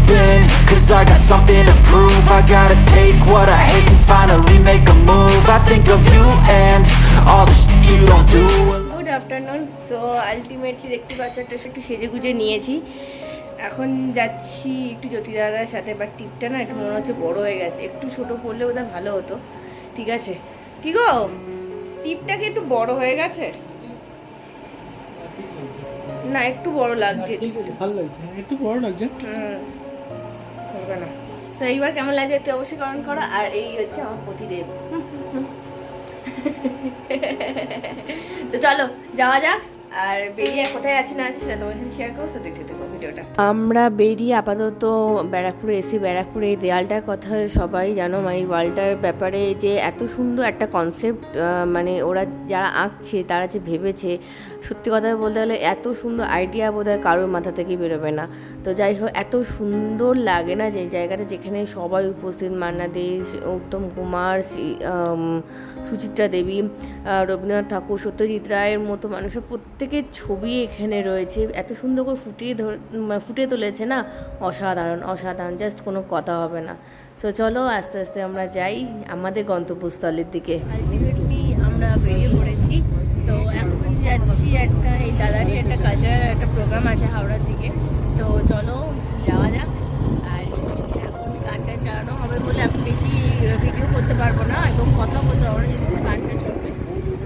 been, cause I got something to prove. I gotta take what I hate and finally make a move. I think of you and all the shit you don't do. Good afternoon. So ultimately দেখতে পাচ্ছ একটা একটু সেজে গুজে নিয়েছি, এখন যাচ্ছি একটু জ্যোতি দাদার সাথে। বাট টিপটা না একটু মনে হচ্ছে বড় হয়ে গেছে, একটু ছোট পড়লে বোধহয় ভালো হতো। ঠিক আছে, কি গো টিপটা কি একটু বড় হয়ে গেছে? না একটু বড় লাগছে, ভালো লাগছে, একটু বড় লাগছে। হবে না। তো এইবার কেমন লাগছে তুই অবশ্যই কমেন্ট করো। আর এই হচ্ছে আমার প্রতিদেব। তো চলো যাওয়া যাক, আর বেরিয়ে কোথায় আছি না আছে সেটা তোমার সাথে শেয়ার করো। তো দেখতে থাকো ভিডিওটা। আমরা বেরিয়ে আপাতত ব্যারাকপুরে এসি। ব্যারাকপুরে এই দেয়ালটার কথা সবাই জানো, মানে এই ওয়ালটার ব্যাপারে যে এত সুন্দর একটা কনসেপ্ট, মানে ওরা যারা আঁকছে তারা যে ভেবেছে, সত্যি কথা বলতে গেলে এত সুন্দর আইডিয়া বোধহয় কারোর মাথা থেকেই বেরোবে না। তো যাই হোক, এত সুন্দর লাগে না যে জায়গাটা, যেখানে সবাই উপস্থিত, মান্না দে, উত্তম কুমার, সুচিত্রা দেবী, রবীন্দ্রনাথ ঠাকুর, সত্যজিৎ রায়ের মতো মানুষের প্রত্যেকের ছবি এখানে রয়েছে। এত সুন্দর করে ফুটিয়ে তুলেছে না, অসাধারণ অসাধারণ, জাস্ট কোনো কথা হবে না। সো চলো আস্তে আস্তে আমরা যাই আমাদের গন্তব্যস্থলের দিকে। আলটিমেটলি আমরা বেরিয়ে পড়েছি। তো এখন যাচ্ছি একটা, এই দাদারই একটা কালচারাল একটা প্রোগ্রাম আছে হাওড়ার দিকে। তো চলো যাওয়া যাক। আর এখন গানটা চালানো হবে বলে আমি বেশি ভিডিও করতে পারবো না এবং কথা বলতে পারবো না, যেহেতু গানটা চলবে।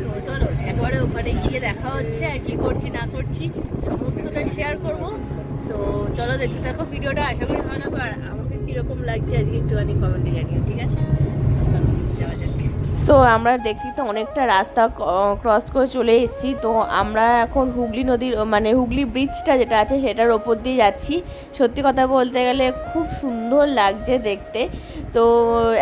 তো চলো একবারে ওখানে গিয়ে দেখা হচ্ছে, আর কি করছি না করছি সমস্তটা শেয়ার করব। তো চলো দেখতে থাকো ভিডিওটা, আশা করি ভালো লাগবে। আর আমাকে কীরকম লাগছে আজকে একটুখানি কমেন্টে জানিও, ঠিক আছে? চলো যাওয়া যাক। সো আমরা দেখছি তো অনেকটা রাস্তা ক্রস করে চলে এসেছি। তো আমরা এখন হুগলি নদীর, মানে হুগলি ব্রিজটা যেটা আছে সেটার ওপর দিয়ে যাচ্ছি। সত্যি কথা বলতে গেলে খুব সুন্দর লাগছে দেখতে। তো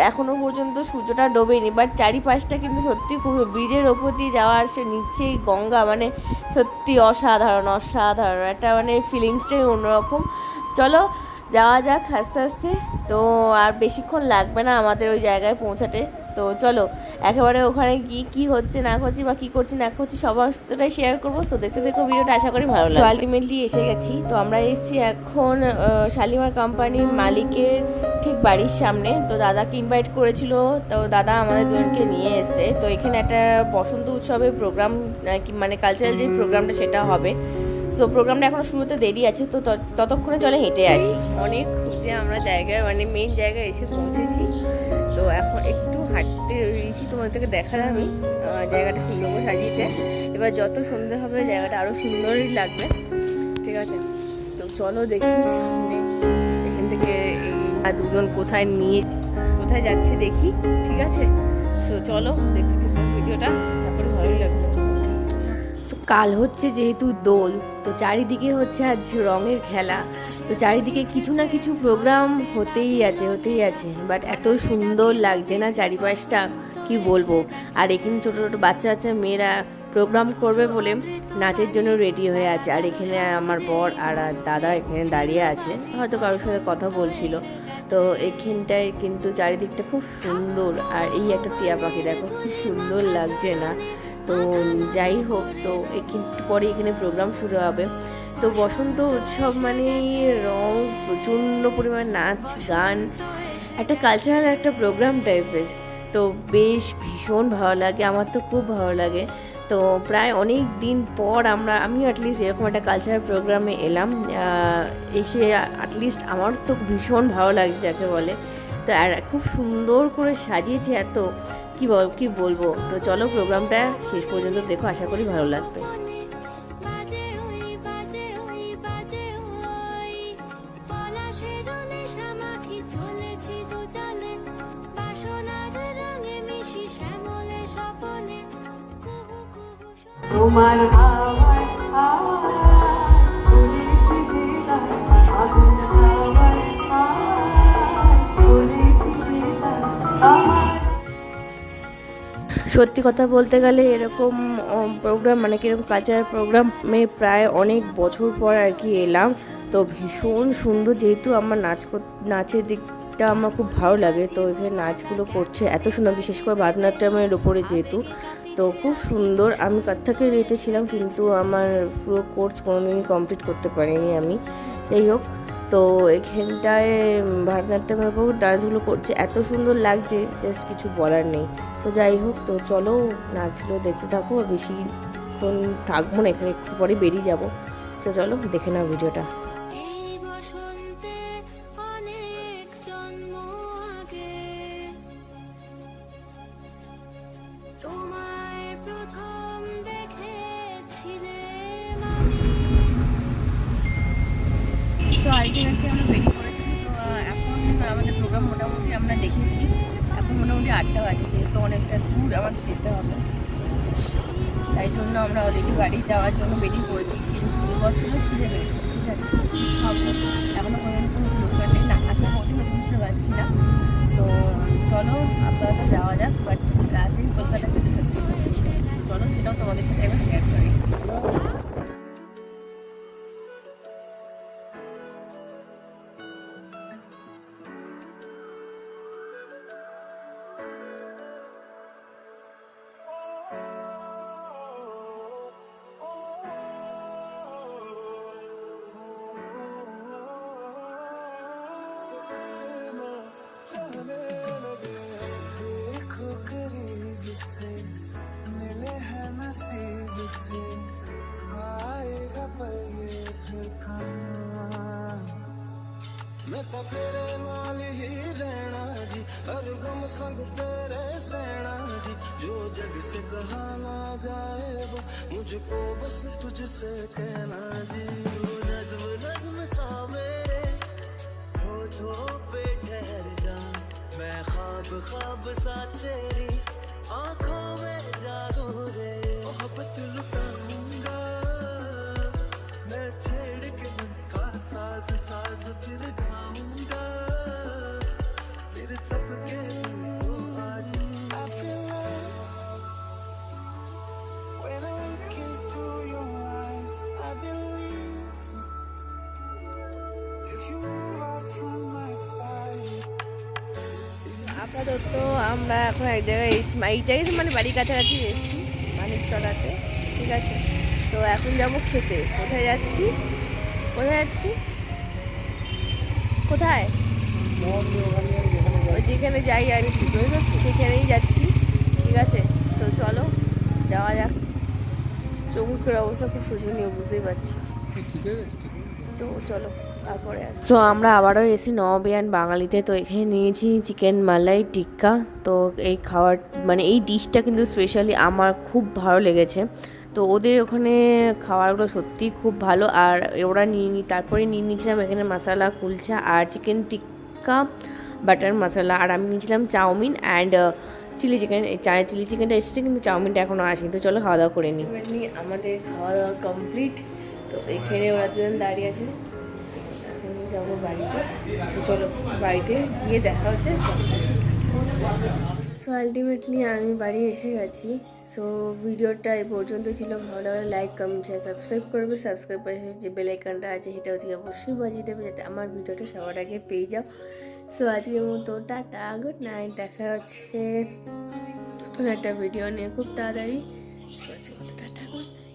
এখনও পর্যন্ত সূর্যটা ডোবেনি, বাট চারিপাশটা কিন্তু সত্যি খুব, ব্রিজের ওপর দিয়ে যাওয়ার সে নিচেই গঙ্গা, মানে সত্যি অসাধারণ অসাধারণ একটা, মানে ফিলিংসটাই অন্যরকম। চলো যাওয়া যাক আস্তে আস্তে। তো আর বেশিক্ষণ লাগবে না আমাদের ওই জায়গায় পৌঁছাতে। তো চলো একেবারে ওখানে গিয়ে কী হচ্ছে না করছি বা কী করছি না করছি সমস্তটাই শেয়ার করবো। তো দেখতে দেখো ভিডিওটা, আশা করি ভালো লাগবে। আলটিমেটলি এসে গেছি। তো আমরা এসেছি এখন শালিমার কোম্পানির মালিকের ঠিক বাড়ির সামনে। তো দাদাকে ইনভাইট করেছিল, তো দাদা আমাদের দুজনকে নিয়ে এসছে। তো এখানে একটা বসন্ত উৎসবের প্রোগ্রাম, মানে কালচারাল যে প্রোগ্রামটা সেটা হবে। সো প্রোগ্রামটা এখনও শুরুতে দেরি আছে। তো ততক্ষণে চলে হেঁটে আসি। অনেক খুঁজে আমরা জায়গায়, মানে মেইন জায়গায় এসে পৌঁছেছি। তো এখন একটু হাঁটতে বেরিয়েছি, তোমাদেরকে দেখালাম আমি জায়গাটা সুন্দর করে সাজিয়েছে। এবার যত সন্ধে হবে জায়গাটা আরও সুন্দরই লাগবে, ঠিক আছে? তো চলো দেখি সামনে এখান থেকে দুজন কোথায় যাচ্ছে দেখি, ঠিক আছে? সো চলো দেখতে থাকো ভিডিওটা, আশা করি ভালোই লাগবে। সো কাল হচ্ছে যেহেতু দোল, তো চারিদিকে হচ্ছে আজ রঙের খেলা। তো চারিদিকে কিছু না কিছু প্রোগ্রাম হতেই আছে। বাট এত সুন্দর লাগছে না চারিপাশটা, কি বলবো। আর এখানে ছোটো ছোটো বাচ্চা মেয়েরা প্রোগ্রাম করবে বলে নাচের জন্য রেডি হয়ে আছে। আর এখানে আমার বর আর দাদা এখানে দাঁড়িয়ে আছে, হয়তো কারোর সাথে কথা বলছিল। তো এখানটায় কিন্তু চারিদিকটা খুব সুন্দর। আর এই একটা টিয়া পাখি দেখো, খুব সুন্দর লাগছে না? তো যাই হোক, তো একটু পরে এখানে প্রোগ্রাম শুরু হবে। তো বসন্ত উৎসব মানে রং, প্রচণ্ড পরিমাণ নাচ গান, একটা কালচারাল একটা প্রোগ্রাম টাইপের। তো বেশ ভীষণ ভালো লাগে, আমার তো খুব ভালো লাগে। তো প্রায় অনেক দিন পর আমি অ্যাটলিস্ট এরকম একটা কালচারাল প্রোগ্রামে এলাম। এসে অ্যাটলিস্ট আমার তো ভীষণ ভালো লাগছে যাকে বলে। তো আর খুব সুন্দর করে সাজিয়েছে, এত কি বলবো। তো চলো প্রোগ্রামটা শেষ পর্যন্ত দেখো, আশা করি ভালো লাগবে। তোমার সত্যি কথা বলতে গেলে এরকম প্রোগ্রাম, মানে কীরকম কালচারাল প্রোগ্রামে প্রায় অনেক বছর পর আর কি এলাম। তো ভীষণ সুন্দর, যেহেতু আমার নাচের দিকটা আমার খুব ভালো লাগে। তো এখানে নাচগুলো করছে এত সুন্দর, বিশেষ করে ভারতনাট্যমের ওপরে যেহেতু। তো খুব সুন্দর। আমি কত্থকের ছিলাম, কিন্তু আমার পুরো কোর্স কোনোদিনই কমপ্লিট করতে পারিনি আমি। যাই হোক, তো এখানটায় ভারতনাট্যমের উপর ডান্সগুলো করছে, এত সুন্দর লাগছে জাস্ট কিছু বলার নেই। তো যাই হোক, তো চলো নাচগুলো দেখতে থাকো, আর বেশিক্ষণ থাকবো না এখানে, একটু পরে বেরিয়ে যাবো। তো চলো দেখে নাও ভিডিওটা। এই বসন্তে অনেক জন্ম আগে তোমায় প্রথম দেখেছিলাম আমি। তো আলটিমেটলি আমরা বেরিয়ে পড়েছি। তো এখন আমাদের প্রোগ্রাম মোটামুটি আমরা দেখেছি, এখন মোটামুটি 8টা বাজে, যেহেতু অনেকটা দূর আমাদের যেতে হবে, তাই জন্য আমরা অলরেডি বাড়ি যাওয়ার জন্য বেরিয়ে পড়েছি। কিন্তু বছরও খিদে পেয়েছে, ঠিক আছে, খাবো, এখনো পর্যন্ত দোকানে না আসা পর্যন্ত বুঝতে পারছি না। তো চলো আপাতত যাওয়া যাক, বাট রাতেই কলকাতা যেতে থাকছি। চলো সেটাও তোমাদের সাথে এবার শেয়ার করি। देखो करीब से मिले हैं नसीब से आएगा पल ये फिर कहाँ मैं तो तेरे नाल ही रहना जी हर गम संग तेरे सहना जी जो जग से कहा ना जाए वो मुझको बस तुझसे कहना जी वो नज्म नज्म सा मेरे होठों पे ठहर जा मैं ख्वाब ख्वाब सा तेरी आंखों में जागो रे मोहब्बत लुटाऊंगा मैं छेड़ के मन का साज साज फिर गाऊंगा फिर सबके दिल को आज I feel love when I look into your eyes I believe if you move out from my side আপাতত আমরা এখন এক জায়গায় এই জায়গায় মানে বাড়ির কাছাকাছি এসেছি, মানিকতলাতে, ঠিক আছে। তো এখন যাবো খেতে। কোথায় যাচ্ছি, কোথায় যাচ্ছি, কোথায়, ওই যেখানে যাই আর কি, সেখানেই যাচ্ছি, ঠিক আছে। তো চলো যাওয়া যাক। চৌমুখের অবস্থা খুব শোচনীয়, বুঝতেই পারছি। ঠিক আছে, ঠিক আছে। তো চলো তারপরে তো আমরা আবারও এসি নবাবিয়ান বাঙালিতে। তো এখানে নিয়েছি চিকেন মালাই টিক্কা। তো এই খাবার মানে এই ডিশটা কিন্তু স্পেশালি আমার খুব ভালো লেগেছে। তো ওদের ওখানে খাবারগুলো সত্যিই খুব ভালো। আর ওরা তারপরে নিয়ে নিয়েছিলাম এখানে মশলা কুলচা আর চিকেন টিক্কা বাটার মশলা, আর আমি নিয়েছিলাম chow mein and chilli chicken. Chilli চিকেনটা এসেছে কিন্তু চাউমিনটা এখনও আসেনি। তো চলো খাওয়া দাওয়া করে নিই। আমাদের খাওয়া দাওয়া কমপ্লিট। তো এখানে ওরা দুজন দাঁড়িয়ে আছে, এখন যাবো বাড়িতে। তো চলো বাড়িতে গিয়ে দেখা হচ্ছে। সো আলটিমেটলি আমি বাড়ি এসে গেছি। সো ভিডিওটা এই পর্যন্ত ছিল। ভালো লাগলে লাইক কমেন্ট শেয়ার সাবস্ক্রাইব করবে। সাবস্ক্রাইব করে যে বেল আইকনটা আছে সেটাও দিয়ে অবশ্যই বাজিয়ে দেবে, যাতে আমার ভিডিওটা সবার আগে পেয়ে যাও। সো আজকের মতো টাটা, গুড নাইট, দেখা হচ্ছে নতুন একটা ভিডিও নিয়ে খুব তাড়াতাড়ি। সো আজকের মতো টাটা, গুড নাইট।